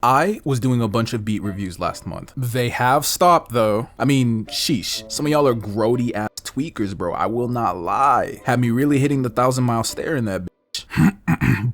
I was doing a bunch of beat reviews last month. They have stopped though. I mean, sheesh. Some of y'all are grody ass tweakers, bro. I will not lie. Had me really hitting the 1,000-mile stare in that bitch.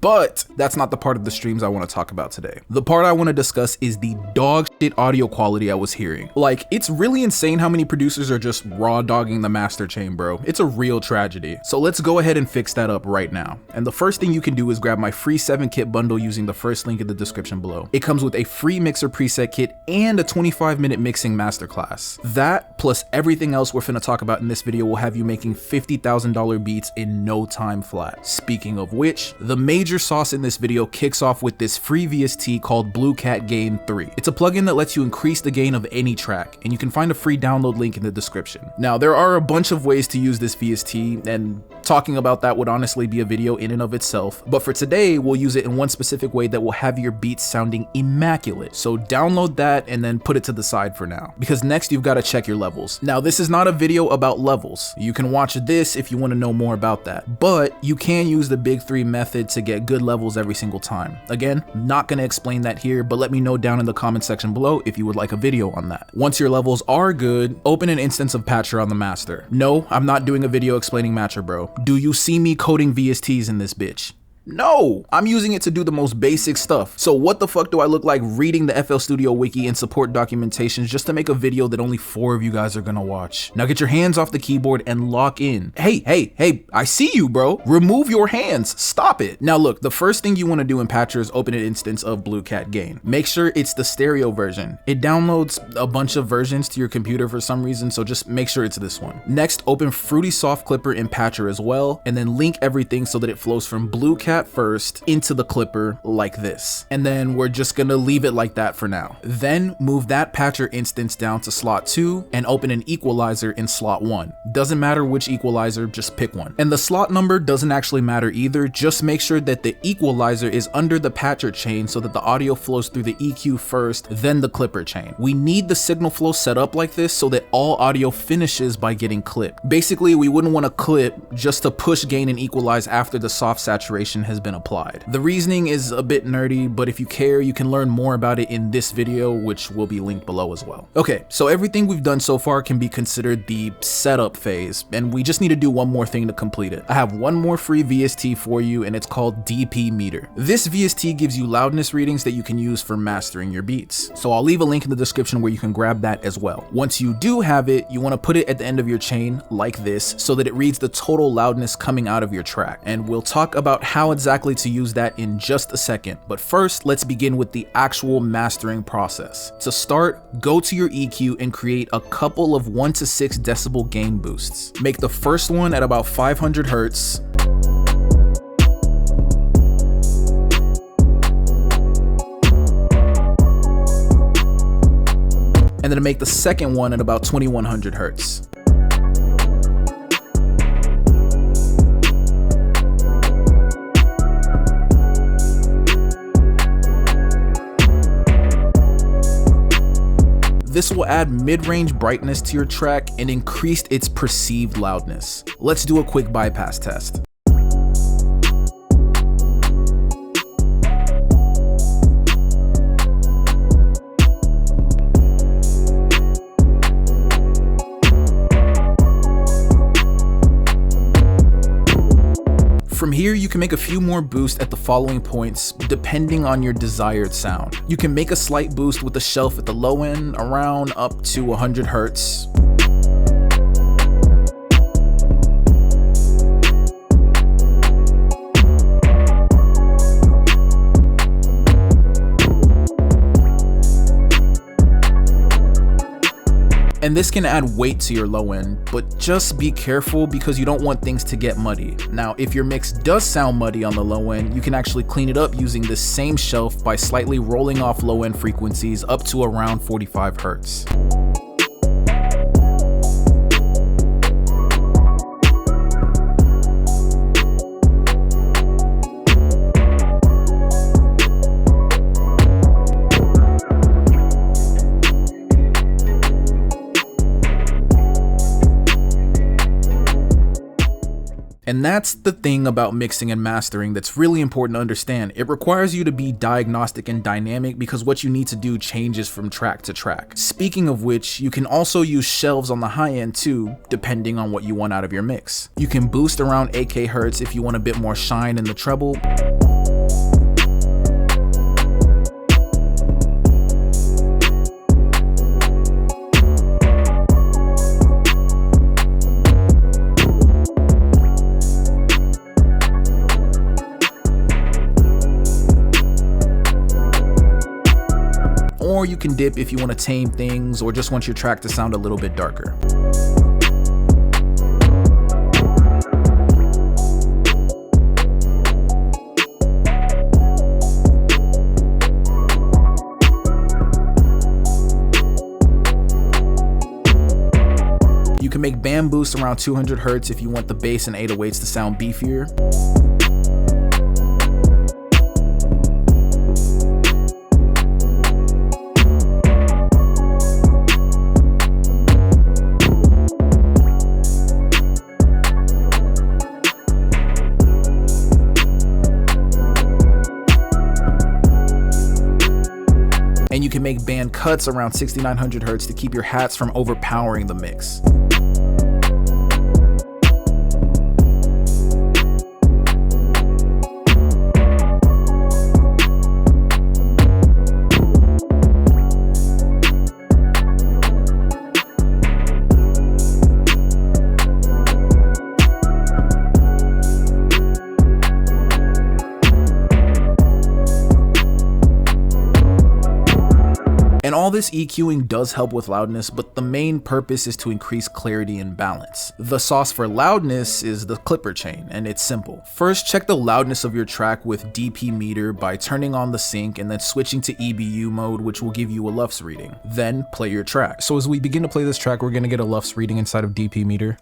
But that's not the part of the streams I want to talk about today. The part I want to discuss is the dog shit audio quality I was hearing. Like, it's really insane how many producers are just raw dogging the master chain, bro. It's a real tragedy. So let's go ahead and fix that up right now. And the first thing you can do is grab my free 7-kit bundle using the first link in the description below. It comes with a free mixer preset kit and a 25-minute mixing masterclass. That plus everything else we're finna talk about in this video will have you making $50,000 beats in no time flat. Speaking of which, the major sauce in this video kicks off with this free VST called Blue Cat Gain 3. It's a plugin that lets you increase the gain of any track, and you can find a free download link in the description. Now, there are a bunch of ways to use this VST, and talking about that would honestly be a video in and of itself, but for today, we'll use it in one specific way that will have your beats sounding immaculate. So download that and then put it to the side for now, because next you've got to check your levels. Now, this is not a video about levels. You can watch this if you want to know more about that, but you can use the big 3 method to get good levels every single time. Again, not going to explain that here, but let me know down in the comment section below if you would like a video on that. Once your levels are good, open an instance of Patcher on the master. No, I'm not doing a video explaining Matcher, bro. Do you see me coding VSTs in this bitch? No, I'm using it to do the most basic stuff. So what the fuck do I look like reading the FL Studio wiki and support documentations just to make a video that only 4 of you guys are gonna watch? Now get your hands off the keyboard and lock in. Hey, I see you, bro. Remove your hands, stop it. Now look, the first thing you wanna do in Patcher is open an instance of Blue Cat Gain. Make sure it's the stereo version. It downloads a bunch of versions to your computer for some reason, so just make sure it's this one. Next, open Fruity Soft Clipper in Patcher as well, and then link everything so that it flows from Blue Cat first into the clipper like this, and then we're just gonna leave it like that for now. Then move that Patcher instance down to slot 2 and open an equalizer in slot 1. Doesn't matter which equalizer, just pick one. And the slot number doesn't actually matter either, just make sure that the equalizer is under the Patcher chain so that the audio flows through the EQ first, then the clipper chain. We need the signal flow set up like this so that all audio finishes by getting clipped. Basically, we wouldn't want to clip just to push gain and equalize after the soft saturation has been applied. The reasoning is a bit nerdy, but if you care, you can learn more about it in this video, which will be linked below as well. Okay, so everything we've done so far can be considered the setup phase, and we just need to do one more thing to complete it. I have one more free VST for you, and it's called DP Meter. This VST gives you loudness readings that you can use for mastering your beats. So I'll leave a link in the description where you can grab that as well. Once you do have it, you want to put it at the end of your chain like this so that it reads the total loudness coming out of your track. And we'll talk about how exactly to use that in just a second. But first, let's begin with the actual mastering process. To start, go to your EQ and create a couple of 1 to 6 decibel gain boosts. Make the first one at about 500 hertz. And then make the second one at about 2100 hertz. This will add mid-range brightness to your track and increase its perceived loudness. Let's do a quick bypass test. From here, you can make a few more boosts at the following points, depending on your desired sound. You can make a slight boost with the shelf at the low end, around up to 100 hertz. And this can add weight to your low end, but just be careful because you don't want things to get muddy. Now, if your mix does sound muddy on the low end, you can actually clean it up using this same shelf by slightly rolling off low end frequencies up to around 45 hertz. And that's the thing about mixing and mastering that's really important to understand. It requires you to be diagnostic and dynamic because what you need to do changes from track to track. Speaking of which, you can also use shelves on the high end too, depending on what you want out of your mix. You can boost around 8K hertz if you want a bit more shine in the treble. Or you can dip if you want to tame things or just want your track to sound a little bit darker. You can make band boost around 200 hertz if you want the bass and 808s to sound beefier. And you can make band cuts around 6900 hertz to keep your hats from overpowering the mix. And all this EQing does help with loudness, but the main purpose is to increase clarity and balance. The sauce for loudness is the clipper chain, and it's simple. First, check the loudness of your track with dP meter by turning on the sync and then switching to EBU mode, which will give you a LUFS reading. Then play your track. So as we begin to play this track, we're gonna get a LUFS reading inside of dP meter.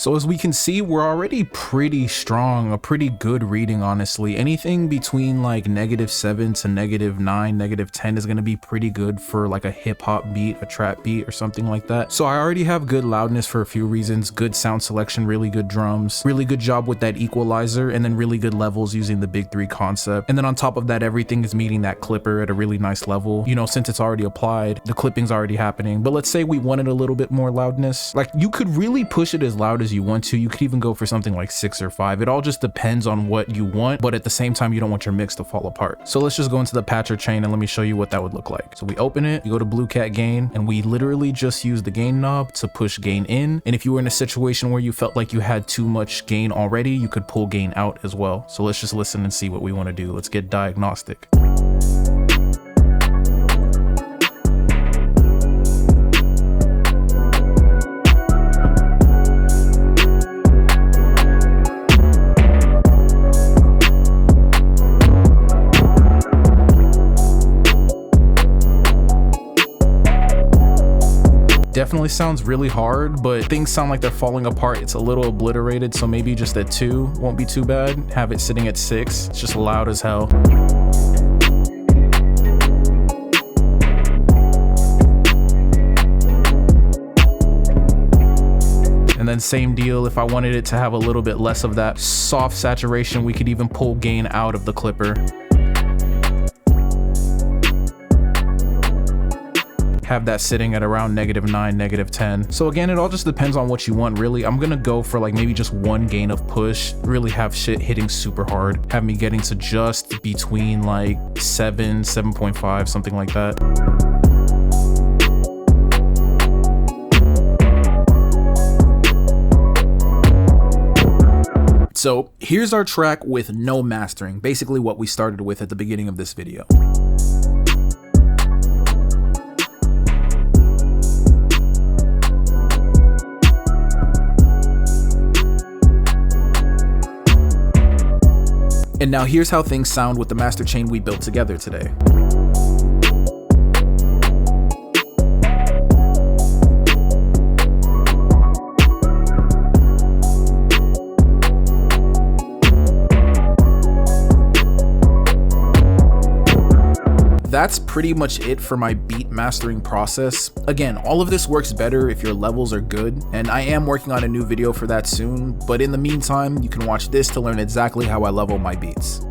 So as we can see, we're already pretty strong, a pretty good reading, honestly. Anything between like -7 to -9, -10 is gonna be pretty good for like a hip hop beat, a trap beat or something like that. So I already have good loudness for a few reasons: good sound selection, really good drums, really good job with that equalizer, and then really good levels using the Big 3 concept. And then on top of that, everything is meeting that clipper at a really nice level. You know, since it's already applied, the clipping's already happening. But let's say we wanted a little bit more loudness. Like, you could really push it as loud as you want to. You could even go for something like 6 or 5. It all just depends on what you want, but at the same time, you don't want your mix to fall apart. So let's just go into the patcher chain and let me show you what that would look like. So we open it, you go to Blue Cat gain, and we literally just use the gain knob to push gain in. And if you were in a situation where you felt like you had too much gain already, you could pull gain out as well. So let's just listen and see what we want to do. Let's get diagnostic. Definitely sounds really hard, but things sound like they're falling apart. It's a little obliterated, so maybe just at 2 won't be too bad. Have it sitting at 6. It's just loud as hell. And then same deal, if I wanted it to have a little bit less of that soft saturation, we could even pull gain out of the clipper. Have that sitting at around -9, -10. So again, it all just depends on what you want, really. I'm gonna go for like maybe just 1 gain of push, really have shit hitting super hard, have me getting to just between like 7, 7.5, something like that. So here's our track with no mastering, basically what we started with at the beginning of this video. And now here's how things sound with the master chain we built together today. that's pretty much it for my beat mastering process. Again, all of this works better if your levels are good, and I am working on a new video for that soon, but in the meantime, you can watch this to learn exactly how I level my beats.